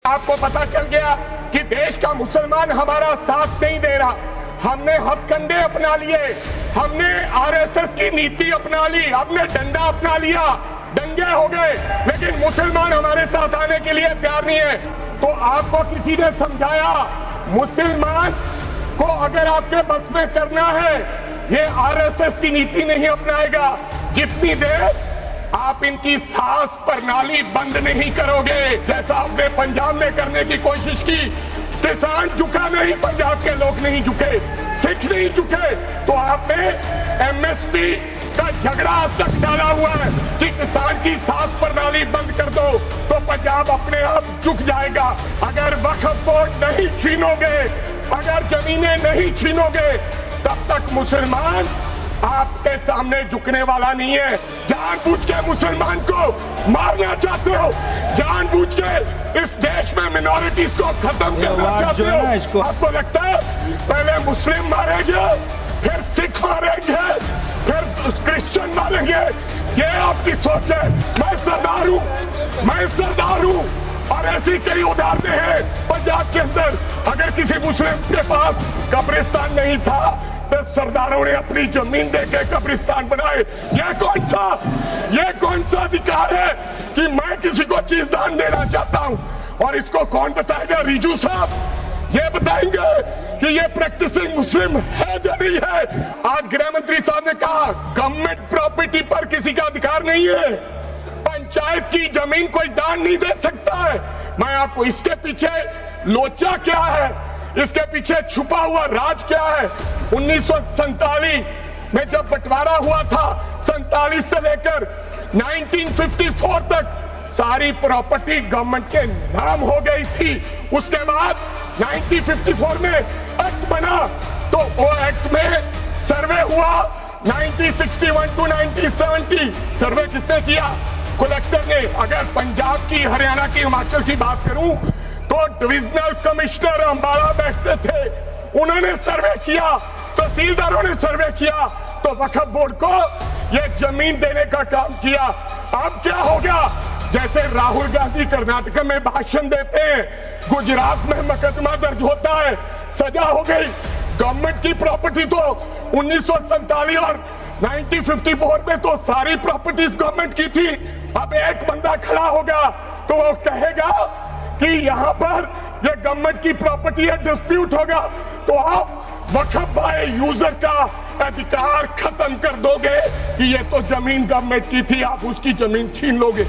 आपको पता चल गया कि देश का मुसलमान हमारा साथ नहीं दे रहा। हमने हथकंडे अपना लिए, हमने आरएसएस की नीति अपना ली, हमने डंडा अपना लिया, दंगे हो गए, लेकिन मुसलमान हमारे साथ आने के लिए तैयार नहीं है। तो आपको किसी ने समझाया मुसलमान को अगर आपके बस में करना है, ये आरएसएस की नीति नहीं अपनाएगा जितनी देर आप इनकी सांस प्रणाली बंद नहीं करोगे, जैसा आपने पंजाब में करने की कोशिश की। किसान झुका नहीं, पंजाब के लोग नहीं झुके, सिख नहीं झुके, तो आपने एमएसपी का झगड़ा अब तक डाला हुआ है कि किसान की सांस प्रणाली बंद कर दो तो पंजाब अपने आप झुक जाएगा। अगर वक्फ बोर्ड नहीं छीनोगे, अगर जमीनें नहीं छीनोगे, तब तक मुसलमान आपके सामने झुकने वाला नहीं है। जानबूझ के मुसलमान को मारना चाहते हो, जानबूझ के इस देश में मिनॉरिटीज को खत्म करना चाहते हो। आपको लगता है पहले मुस्लिम मारेंगे, फिर सिख मारेंगे, फिर क्रिश्चियन मारेंगे, ये आपकी सोच है। मैं सरदार हूं, मैं सरदार हूं, और ऐसी कई उदाहरणें हैं पंजाब के अंदर। अगर किसी मुस्लिम के पास कब्रिस्तान नहीं था तो सरदारों ने अपनी जमीन देके कब्रिस्तान बनाए। ये कौन सा अधिकार है कि मैं किसी को चीज दान देना चाहता हूं? और इसको कौन बताएगा? रिजू साहब ये बताएंगे कि ये प्रैक्टिसिंग मुस्लिम है या नहीं है। आज गृह मंत्री साहब ने कहा गवर्नमेंट प्रॉपर्टी पर किसी का अधिकार नहीं है, पंचायत की जमीन कोई दान नहीं दे सकता है। मैं आपको इसके पीछे लोचा क्या है, इसके पीछे छुपा हुआ राज क्या है। 1947 में जब बंटवारा हुआ था, 47 से लेकर 1954 तक सारी प्रॉपर्टी गवर्नमेंट के नाम हो गई थी। उसके बाद 1954 में एक्ट बना, तो वो एक्ट में सर्वे हुआ 1961 टू 1970। सर्वे किसने किया? कलेक्टर ने। अगर पंजाब की, हरियाणा की, हिमाचल की बात करूं तो डिविजनल कमिश्नर अंबाला बैठते थे, उन्होंने सर्वे किया, तहसीलदारों ने सर्वे किया, तो वक्फ बोर्ड को यह जमीन देने का काम किया। अब क्या हो गया? जैसे राहुल गांधी कर्नाटक में भाषण देते हैं, गुजरात में मुकदमा दर्ज होता है, सजा हो गई। गवर्नमेंट की प्रॉपर्टी तो 1947 और 1954 में तो सारी प्रॉपर्टीज गवर्नमेंट की थी। अब एक बंदा खड़ा होगा तो वो कहेगा कि यहां पर ये गवर्नमेंट की प्रॉपर्टी है, डिस्प्यूट होगा, तो आप वक्फ बाय यूजर का अधिकार खत्म कर दोगे कि ये तो जमीन गवर्नमेंट की थी, आप उसकी जमीन छीन लोगे।